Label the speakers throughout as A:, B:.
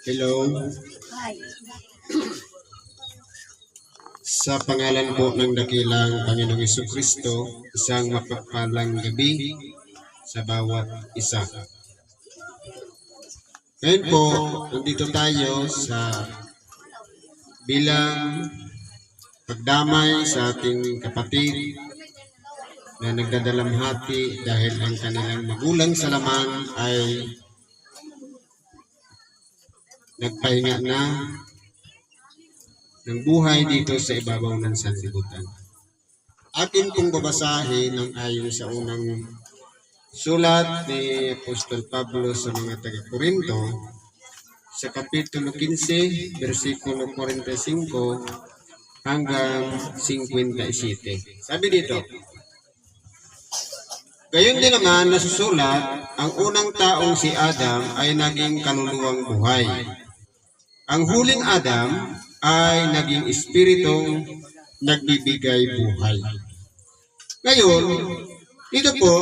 A: Hello. Sa pangalan po ng dakilang Panginoong Jesucristo, isang mapagpalang gabi sa bawat isa. Ngayon po, nandito tayo sa bilang pagdamay sa ating kapatid na nagdadalamhati dahil ang kanilang magulang sa laman ay nagpahinga na ng buhay dito sa ibabaw ng sanlibutan. Atin pong babasahin ang ayon sa unang sulat ni Apostol Pablo sa mga taga-Korinto sa Kapitulo 15, versikulo 45 hanggang 57. Sabi dito, gayon din naman nasusulat, ang unang taong si Adam ay naging kaluluwang buhay. Ang huling Adam ay naging espiritong nagbibigay buhay. Ngayon, dito po,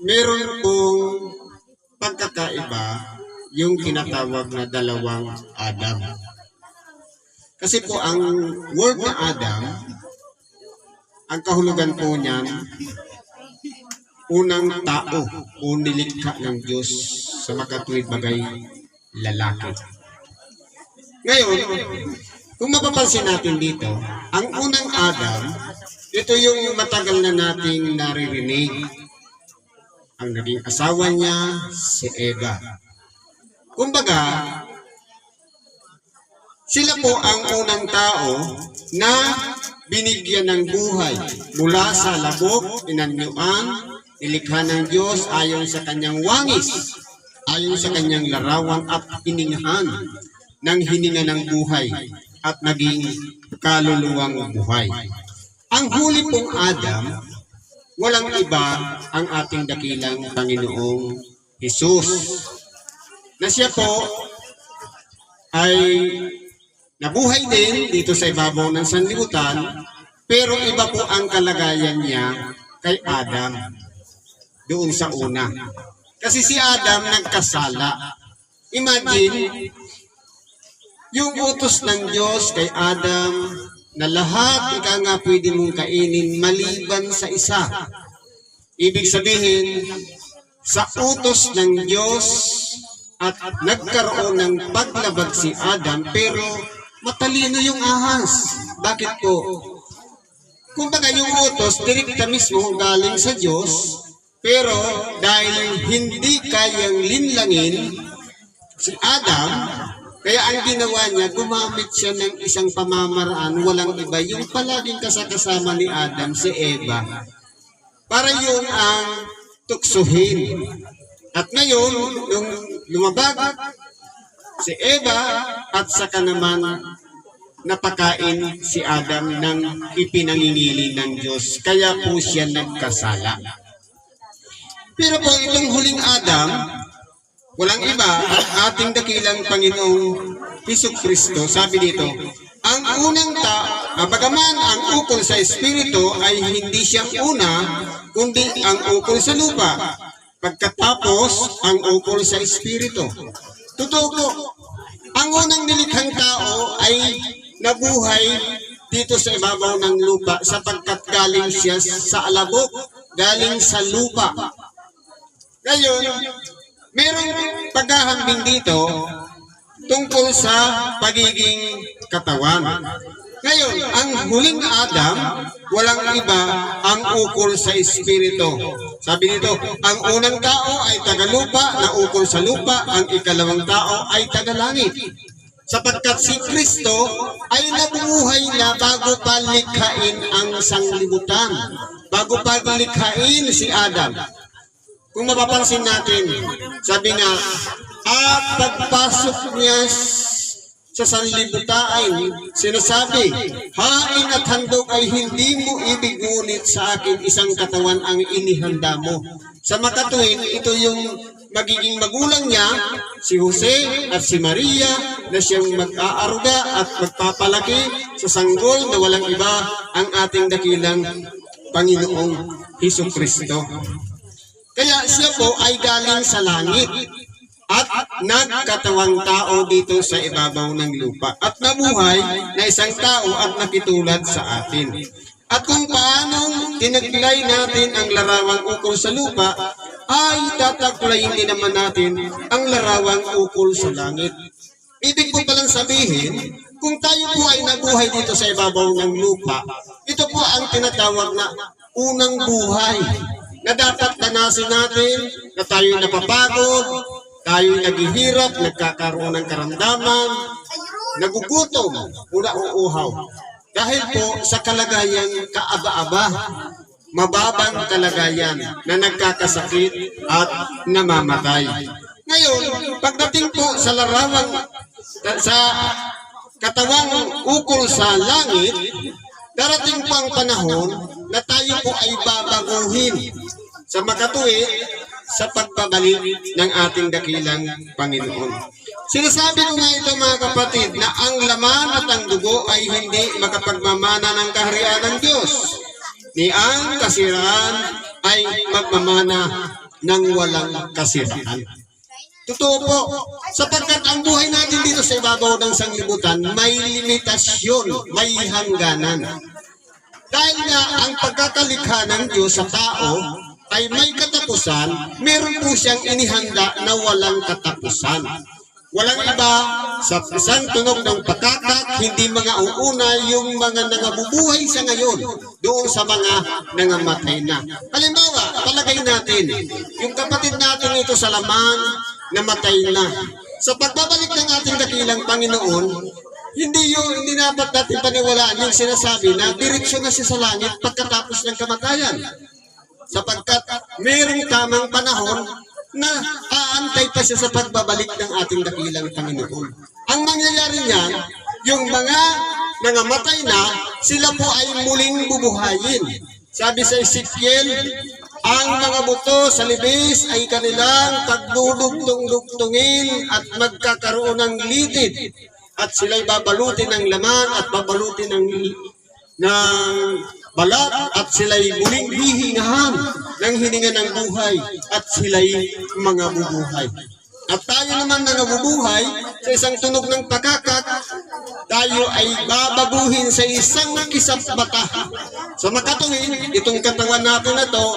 A: meron pong pagkakaiba yung tinatawag na dalawang Adam. Kasi po ang word na Adam, ang kahulugan po niyan, unang tao o nilikha ng Diyos sa makatuwid bagay lalaki. Ngayon, kung mapapansin natin dito, ang unang Adam, ito yung matagal na nating naririnig. Ang naging asawa niya, si Eva. Kumbaga, sila po ang unang tao na binigyan ng buhay mula sa labok, inanyuan, nilikha ng Diyos ayon sa kanyang wangis, ayon sa kanyang larawan at hiningahan ng hininga ng buhay at naging kaluluwang buhay. Ang huli pong Adam, walang iba ang ating dakilang Panginoong Hesus, na siya po ay nabuhay din dito sa ibabaw ng sanlibutan, pero iba po ang kalagayan niya kay Adam doon sa una. Kasi si Adam nagkasala. Imagine, yung utos ng Diyos kay Adam na lahat ika nga pwede mong kainin maliban sa isa. Ibig sabihin, sa utos ng Diyos at nagkaroon ng paglabag si Adam, pero matalino yung ahas. Bakit po? Kumbaga yung utos, direkta mismo galing sa Diyos, pero dahil hindi kayang linlangin si Adam, kaya ang ginawa niya, gumamit siya ng isang pamamaraan, walang iba, yung palaging kasama ni Adam, si Eva, para yun ang tuksuhin. At ngayon, yung lumabag si Eva at saka naman napakain si Adam ng ipinangingili ng Diyos. Kaya po siya nagkasala. Pero po itong huling Adam, walang iba, ang ating dakilang Panginoong Jesucristo, sabi dito, ang unang bagaman ang ukol sa Espiritu ay hindi siyang una, kundi ang ukol sa lupa. Pagkatapos, ang ukol sa Espiritu. Totoo po, ang unang nilikhang tao ay nabuhay dito sa ibabaw ng lupa sapagkat galing siya sa alabok, galing sa lupa. Ngayon, merong paghahambing dito tungkol sa pagiging katawan. Ngayon, ang huling Adam, walang iba ang ukol sa Espiritu. Sabi nito, ang unang tao ay tagalupa na ukol sa lupa, ang ikalawang tao ay tagalangit. Sapagkat si Kristo ay nabuhay na bago pa likhain ang sanglibutan, bago pa likhain si Adam. Kung mapapansin natin, sabi nga, at pagpasok niya sa sanlibutan, sinasabi, hain at handog ay hindi mo ibig, ngunit sa akin isang katawan ang inihanda mo. Sa makatuwid, ito yung magiging magulang niya, si Jose at si Maria, na siyang mag-aaruga at magpapalaki sa sanggol na walang iba ang ating dakilang Panginoong Jesucristo. Kaya siya po ay galing sa langit. at nagkatawang tao dito sa ibabaw ng lupa at nabuhay na isang tao at nakitulad sa atin. At kung paanong tinaglay natin ang larawang ukol sa lupa, ay tataklayin din naman natin ang larawang ukol sa langit. Ibig po palang sabihin, kung tayo po ay nabuhay dito sa ibabaw ng lupa, ito po ang tinatawag na unang buhay na dapat danasin natin, na tayo napapagod, tayo naghihirap, nagkakaroon ng karamdaman, nagugutom, una uuhaw. Dahil po sa kalagayan kaaba-aba, mababang kalagayan na nagkakasakit at namamatay. Ngayon, pagdating po sa larawang, sa katawang ukol sa langit, darating po ang panahon na tayo po ay babaguhin sa makatuwi sa pagbabalik ng ating dakilang Panginoon. Sinasabi ko nga ito mga kapatid na ang laman at ang dugo ay hindi makapagmamana ng kaharian ng Diyos. Ni ang kasiraan ay magmamana ng walang kasiraan. Totoo po, sapagkat ang buhay natin dito sa ibabaw ng sanglibutan may limitasyon, may hangganan. Dahil nga ang pagkakalikha ng Diyos sa tao ay may katapusan, meron po siyang inihanda na walang katapusan. Walang iba sa isang tunog ng pakakak, hindi mga uuna yung mga nangabubuhay sa ngayon doon sa mga nangamatay na. Halimbawa, palagay natin, yung kapatid natin ito sa laman, namatay na. Sa pagbabalik ng ating dakilang Panginoon, hindi dapat natin paniwalaan yung sinasabi na direksyon na siya sa langit pagkatapos ng kamatayan. Sapagkat mayroong tamang panahon na aantay pa siya sa pagbabalik ng ating dakilang Panginoon. Ang mangyayari niyan, yung mga nangamatay na, sila po ay muling bubuhayin. Sabi sa Ezekiel, ang mga buto sa libis ay kanilang pagdudugtong-dugtungin at magkakaroon ng litid. At sila'y babalutin ng laman at babalutin ng balat at sila'y muling hihingahan ng hininga ng buhay at sila'y mga bubuhay. At tayo naman na nabubuhay sa isang tunog ng pakakak, tayo ay babaguhin sa isang kisap mata. Sa makatuwid, itong katawan natin na to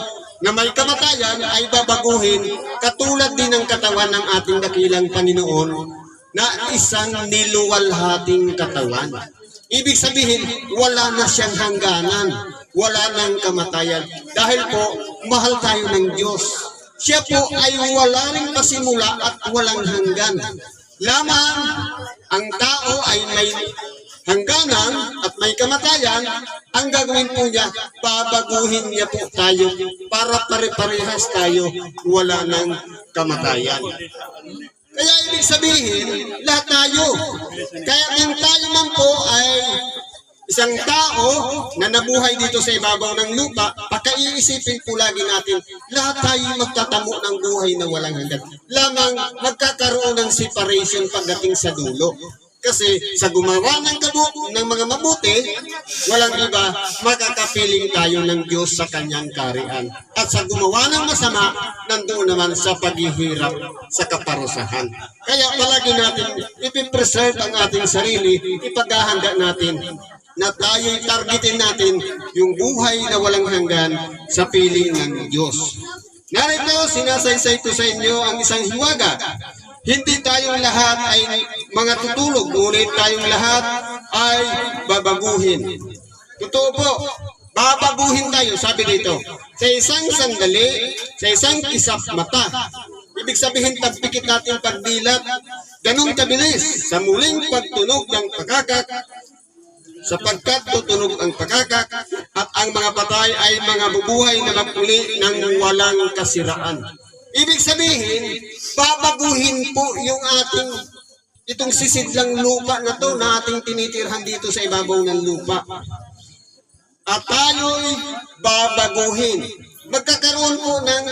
A: na may kamatayan ay babaguhin katulad din ng katawan ng ating dakilang Panginoon na isang niluwalhating katawan. Ibig sabihin, wala na siyang hangganan, wala nang kamatayan. Dahil po, mahal tayo ng Diyos. Siya po ay wala ring pasimula at walang hanggan. Lamang, ang tao ay may hangganan at may kamatayan, ang gagawin po niya, babaguhin niya po tayo para pare-parehas tayo, wala nang kamatayan. Kaya ibig sabihin, lahat tayo. Kaya kung tayo man po ay isang tao na nabuhay dito sa ibabaw ng lupa, pagkaiisipin po lagi natin, lahat tayo magtatamo ng buhay na walang hanggan. Lamang magkakaroon ng separation pagdating sa dulo. Kasi sa gumawa ng mga mabuti, walang iba, makakapiling tayo ng Diyos sa kanyang kaharian. At sa gumawa ng masama, nandoon naman sa paghihirap sa kaparusahan. Kaya palagi natin ipipreserve ang ating sarili, ipaghahanda natin na tayo'y targetin natin yung buhay na walang hanggan sa piling ng Diyos. Narito, sinasaysay ko sa inyo ang isang hiwaga. Hindi tayong lahat ay mga tutulog, ngunit tayong lahat ay babaguhin. Totoo po, babaguhin tayo, sabi dito, sa isang sandali, sa isang kisap mata. Ibig sabihin, tagpikit natin pagdilat, ganun kabilis, sa muling pagtunog ng pakakak, sapagkat tutunog ang pakakak, at ang mga patay ay mga bubuhay na magpuli ng walang kasiraan. Ibig sabihin, babaguhin po yung itong sisidlang lupa na to na ating tinitirhan dito sa ibabaw ng lupa. At tayo'y babaguhin. Magkakaroon po ng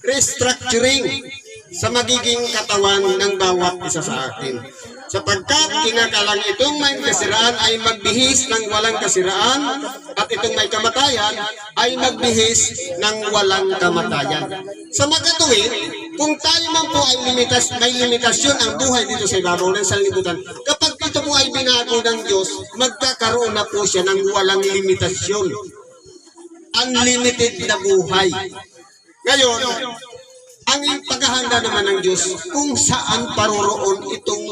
A: restructuring sa magiging katawan ng bawat isa sa atin. Sapagkat kinakalang itong may kasiraan ay magbihis ng walang kasiraan at itong may kamatayan ay magbihis ng walang kamatayan. Sa makatuwid, Kung tayo man po ay may limitasyon ang buhay dito sa ibabaw ng sanlibutan, kapag ito po ay binago ng Diyos, magkakaroon na po siya ng walang limitasyon. Unlimited na buhay. Ngayon, ang paghahanda naman ng Diyos kung saan paroroon itong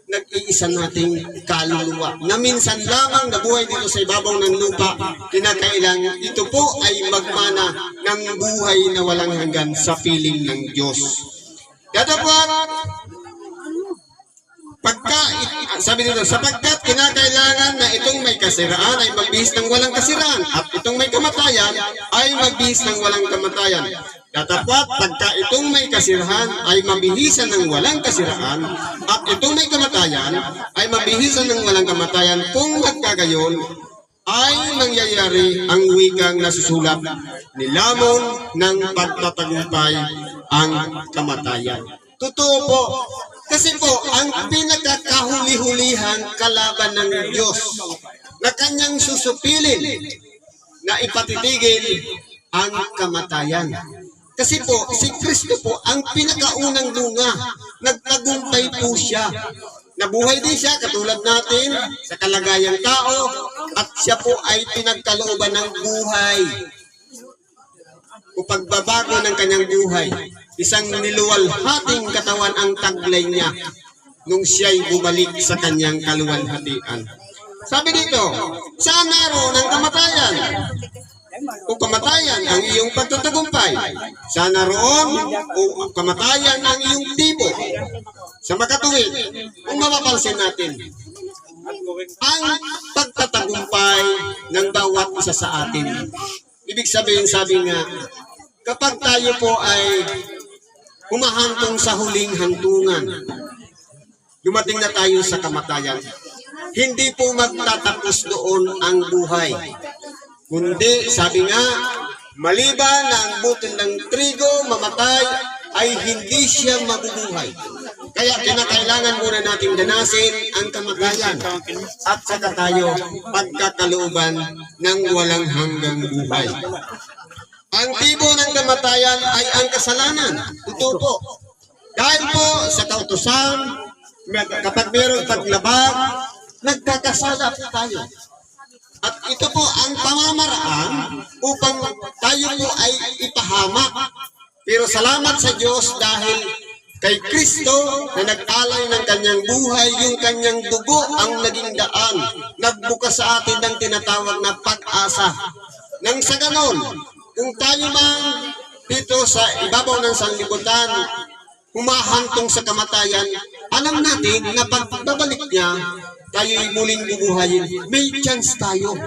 A: nag-iisa nating kaluluwa na minsan lamang nabuhay dito sa ibabaw ng lupa, kinakailangan ito po ay magmana ng buhay na walang hanggan sa piling ng Diyos. Datapwat, sabi dito, sapagkat kinakailangan na itong may kasiraan ay magbihis ng walang kasiraan at itong may kamatayan ay magbihis ng walang kamatayan. Datapwat, pagka itong may kasirahan ay mabihisan ng walang kasiraan at itong may kamatayan ay mabihisan ng walang kamatayan, kung magkagayon ay mangyayari ang wikang nasusulat, nilamon ng pagtatagumpay ang kamatayan. Totoo po, kasi po ang pinagkakahuli-hulihang kalaban ng Diyos na kanyang susupilin na ipatitigil ang kamatayan. Kasi po, si Kristo po ang pinakaunang bunga. Nagtagumpay po siya. Nabuhay din siya katulad natin sa kalagayang tao at siya po ay pinagkalooban ng buhay. O pagbabago ng kanyang buhay. Isang niluwalhating katawan ang taglay niya nung siya'y bumalik sa kanyang kaluwalhatian. Sabi dito, saan naroon ang kamatayan? O kamatayan ang iyong pagtatagumpay? Sana roon o kamatayan ang iyong tibo? Sa makatuwid, kung mapapansin natin, ang pagtatagumpay ng bawat isa sa atin. Ibig sabihin, sabi nga, kapag tayo po ay humahantong sa huling hantungan, dumating na tayo sa kamatayan, hindi po magtatapos doon ang buhay. Kundi, sabi nga, maliban na ang butil ng trigo mamatay, ay hindi siya mabubuhay. Kaya kinakailangan muna nating danasin ang kamatayan at saka tayo pagkakalooban ng walang hanggang buhay. Ang tibo ng kamatayan ay ang kasalanan. Ito po. Dahil po sa kautusan, kapag mayroong paglabag, nagkakasala po tayo. At ito po ang pamamaraan upang tayo po ay ipahamak. Pero salamat sa Diyos dahil kay Kristo na nag-alay ng kanyang buhay, yung kanyang dugo ang naging daan. Nagbukas sa atin ng tinatawag na pag-asa. Nang sa ganon, kung tayo man dito sa ibabaw ng sanlibutan, humahantong sa kamatayan, alam natin na pagbabalik niya, tayo'y muling bubuhayin. May chance tayo.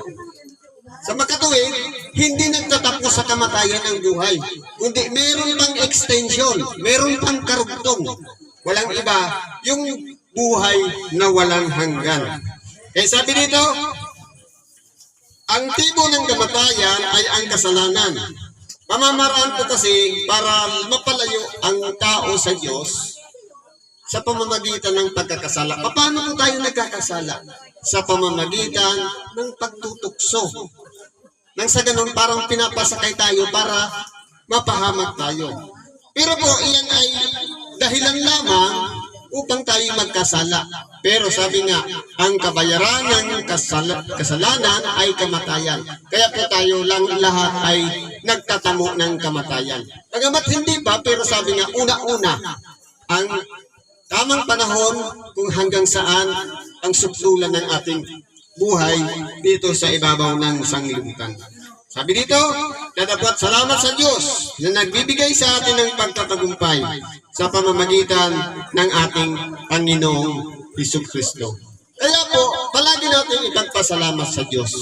A: Sa makatuwid, hindi nagtatapos sa kamatayan ang buhay. Kundi meron pang extension, meron pang karugtong. Walang iba, yung buhay na walang hanggan. Kaya sabi dito, ang tibo ng kamatayan ay ang kasalanan. Pamamaraan po kasi para mapalayo ang tao sa Diyos sa pamamagitan ng pagkakasala. Paano po tayo nagkakasala? Sa pamamagitan ng pagtutukso. Nang sa ganun, parang pinapasakay tayo para mapahamak tayo. Pero po, iyan ay dahilan lamang upang tayo magkasala. Pero sabi nga, ang kabayaran ng kasalanan ay kamatayan. Kaya po tayo lang lahat ay nagtatamo ng kamatayan. Bagamat hindi pa, pero sabi nga, una-una, ang tamang panahon kung hanggang saan ang sukdulan ng ating buhay dito sa ibabaw ng sanglibutan. Sabi dito, dapat salamat sa Diyos na nagbibigay sa atin ng pagtatagumpay sa pamamagitan ng ating Panginoong Jesucristo. Kaya po, palagi natin ipagpasalamat sa Diyos.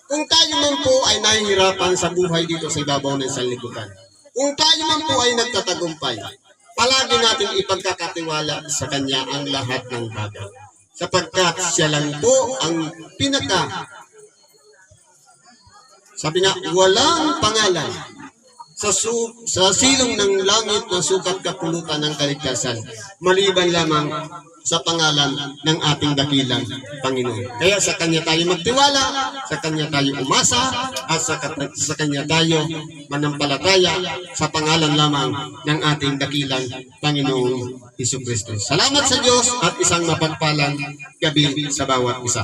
A: Kung tayo man po ay nahihirapan sa buhay dito sa ibabaw ng sanlibutan, kung tayo man po ay nagtatagumpay, palagi natin ipagkakatiwala sa Kanya ang lahat ng bagay. Sapagkat siya lang po ang sabi nga, walang pangalan sa silong ng langit na sukat kapulutan ng kaligtasan, maliban lamang sa pangalan ng ating dakilang Panginoon. Kaya sa Kanya tayo magtiwala, sa Kanya tayo umasa, at sa Kanya tayo manampalataya sa pangalan lamang ng ating dakilang Panginoong Hesukristo. Salamat sa Diyos at isang mapagpalang gabi sa bawat isa.